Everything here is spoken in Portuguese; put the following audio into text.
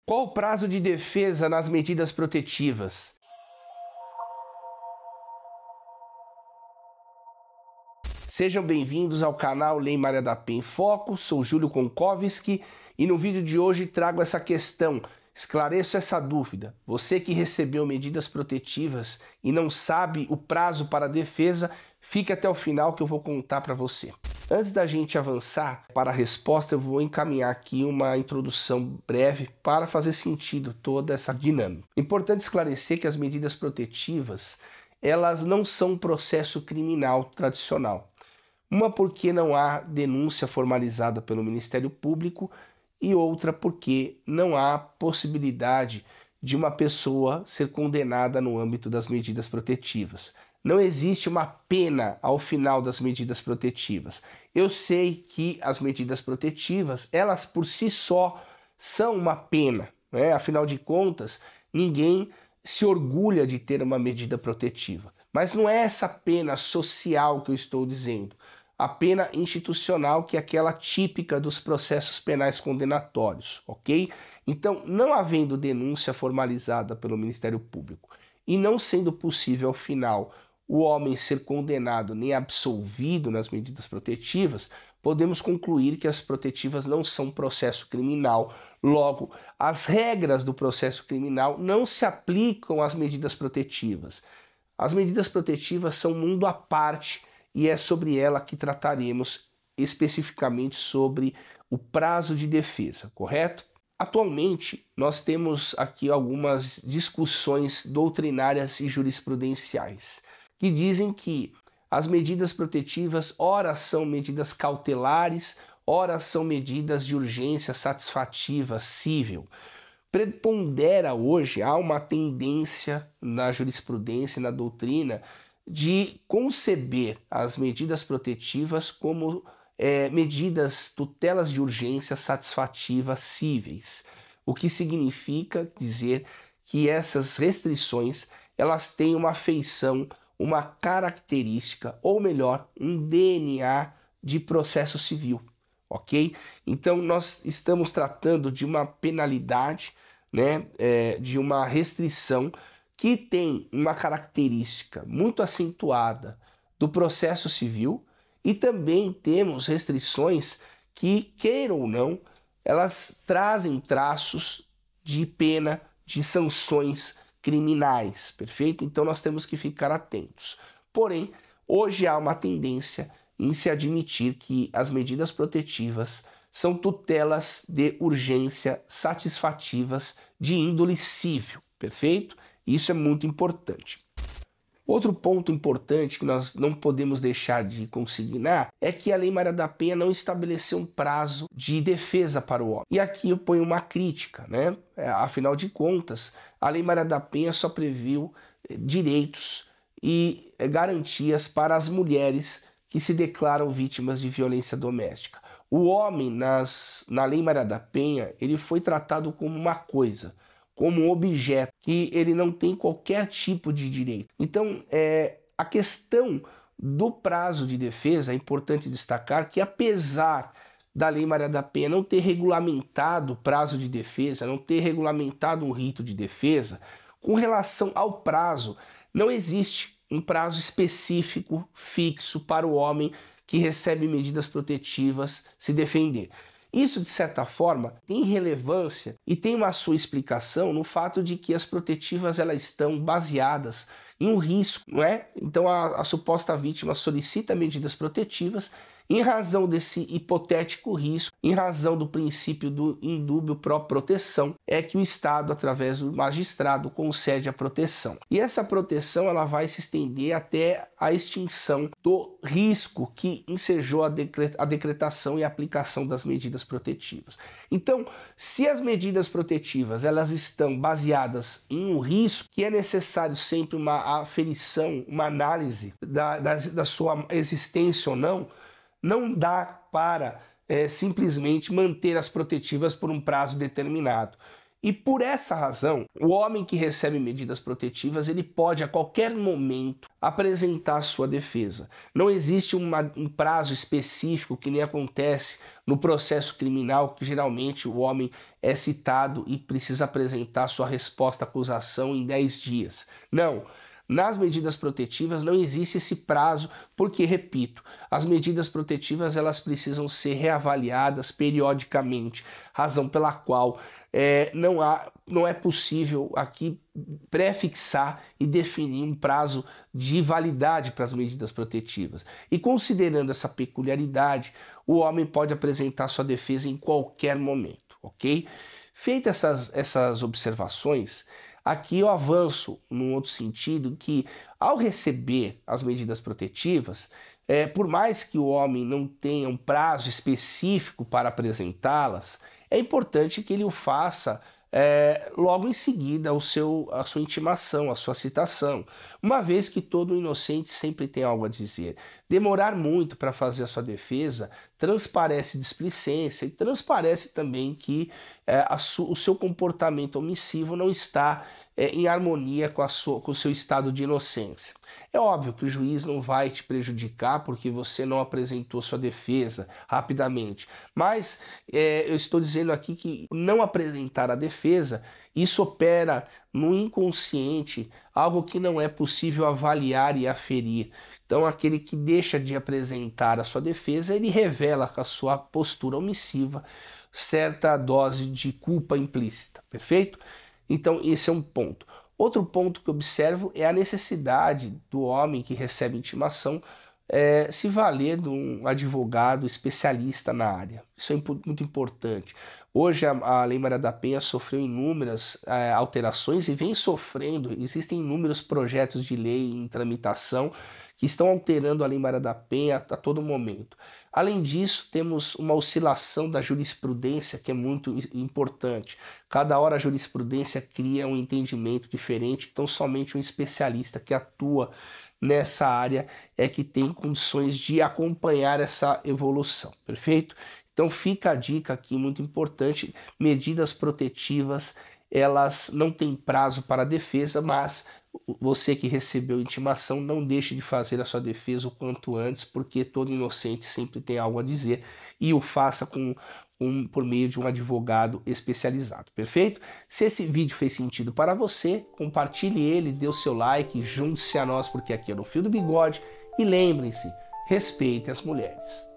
Qual o prazo de defesa nas medidas protetivas? Sejam bem-vindos ao canal Lei Maria da Penha em Foco, sou Júlio Konkowski e no vídeo de hoje trago essa questão, esclareço essa dúvida. Você que recebeu medidas protetivas e não sabe o prazo para a defesa, fique até o final que eu vou contar para você. Antes da gente avançar para a resposta, eu vou encaminhar aqui uma introdução breve para fazer sentido toda essa dinâmica. Importante esclarecer que as medidas protetivas, elas não são um processo criminal tradicional. Uma porque não há denúncia formalizada pelo Ministério Público e outra porque não há possibilidade de uma pessoa ser condenada no âmbito das medidas protetivas. Não existe uma pena ao final das medidas protetivas. Eu sei que as medidas protetivas, elas por si só são uma pena, né? Afinal de contas, ninguém se orgulha de ter uma medida protetiva. Mas não é essa pena social que eu estou dizendo. A pena institucional, que é aquela típica dos processos penais condenatórios, ok? Então, não havendo denúncia formalizada pelo Ministério Público e não sendo possível, ao final, o homem ser condenado nem absolvido nas medidas protetivas, podemos concluir que as protetivas não são processo criminal. Logo, as regras do processo criminal não se aplicam às medidas protetivas. As medidas protetivas são um mundo à parte e é sobre ela que trataremos especificamente sobre o prazo de defesa, correto? Atualmente, nós temos aqui algumas discussões doutrinárias e jurisprudenciais que dizem que as medidas protetivas, ora são medidas cautelares, ora são medidas de urgência satisfativa cível. Prepondera hoje, há uma tendência na jurisprudência e na doutrina de conceber as medidas protetivas como medidas tutelas de urgência satisfativa cíveis, o que significa dizer que essas restrições elas têm uma feição, uma característica, ou melhor, um DNA de processo civil, ok? Então nós estamos tratando de uma penalidade, né, de uma restrição que tem uma característica muito acentuada do processo civil e também temos restrições que, queiram ou não, elas trazem traços de pena, de sanções criminais, perfeito? Então nós temos que ficar atentos. Porém, hoje há uma tendência em se admitir que as medidas protetivas são tutelas de urgência satisfativas de índole civil, perfeito? Isso é muito importante. Outro ponto importante que nós não podemos deixar de consignar é que a Lei Maria da Penha não estabeleceu um prazo de defesa para o homem. E aqui eu ponho uma crítica, né? Afinal de contas, a Lei Maria da Penha só previu direitos e garantias para as mulheres que se declaram vítimas de violência doméstica. O homem, na Lei Maria da Penha, ele foi tratado como uma coisa, como um objeto, que ele não tem qualquer tipo de direito. Então, a questão do prazo de defesa, é importante destacar que apesar da Lei Maria da Penha não ter regulamentado o prazo de defesa, não ter regulamentado um rito de defesa, com relação ao prazo, não existe um prazo específico, fixo, para o homem que recebe medidas protetivas se defender. Isso, de certa forma, tem relevância e tem uma sua explicação no fato de que as protetivas elas estão baseadas em um risco, não é? Então a suposta vítima solicita medidas protetivas em razão desse hipotético risco, em razão do princípio do indúbio pró proteção, é que o Estado, através do magistrado, concede a proteção. E essa proteção ela vai se estender até a extinção do risco que ensejou a decretação e a aplicação das medidas protetivas. Então, se as medidas protetivas elas estão baseadas em um risco, que é necessário sempre uma aferição, uma análise da sua existência ou não dá para simplesmente manter as protetivas por um prazo determinado. E por essa razão, o homem que recebe medidas protetivas, ele pode a qualquer momento apresentar sua defesa. Não existe um prazo específico que nem acontece no processo criminal, que geralmente o homem é citado e precisa apresentar sua resposta à acusação em 10 dias. Não. Nas medidas protetivas não existe esse prazo, porque, repito, as medidas protetivas elas precisam ser reavaliadas periodicamente, razão pela qual não é possível aqui prefixar e definir um prazo de validade para as medidas protetivas. E considerando essa peculiaridade, o homem pode apresentar sua defesa em qualquer momento, ok? Feitas essas observações, aqui eu avanço num outro sentido que, ao receber as medidas protetivas, por mais que o homem não tenha um prazo específico para apresentá-las, é importante que ele o faça logo em seguida a sua intimação, a sua citação, uma vez que todo inocente sempre tem algo a dizer. Demorar muito para fazer a sua defesa transparece displicência e transparece também que o seu comportamento omissivo não está em harmonia com o seu estado de inocência. É óbvio que o juiz não vai te prejudicar porque você não apresentou sua defesa rapidamente, mas eu estou dizendo aqui que não apresentar a defesa, isso opera no inconsciente algo que não é possível avaliar e aferir. Então, aquele que deixa de apresentar a sua defesa, ele revela com a sua postura omissiva certa dose de culpa implícita, perfeito? Então, esse é um ponto. Outro ponto que observo é a necessidade do homem que recebe intimação se valer de um advogado especialista na área. Isso é muito importante. Hoje a Lei Maria da Penha sofreu inúmeras alterações e vem sofrendo. Existem inúmeros projetos de lei em tramitação que estão alterando a Lei Maria da Penha a todo momento. Além disso, temos uma oscilação da jurisprudência que é muito importante. Cada hora a jurisprudência cria um entendimento diferente, então somente um especialista que atua nessa área é que tem condições de acompanhar essa evolução, perfeito? Então fica a dica aqui muito importante, medidas protetivas, elas não têm prazo para defesa, mas você que recebeu intimação, não deixe de fazer a sua defesa o quanto antes, porque todo inocente sempre tem algo a dizer, e o faça por meio de um advogado especializado, perfeito? Se esse vídeo fez sentido para você, compartilhe ele, dê o seu like, junte-se a nós, porque aqui é no Fio do Bigode, e lembrem-se, respeitem as mulheres.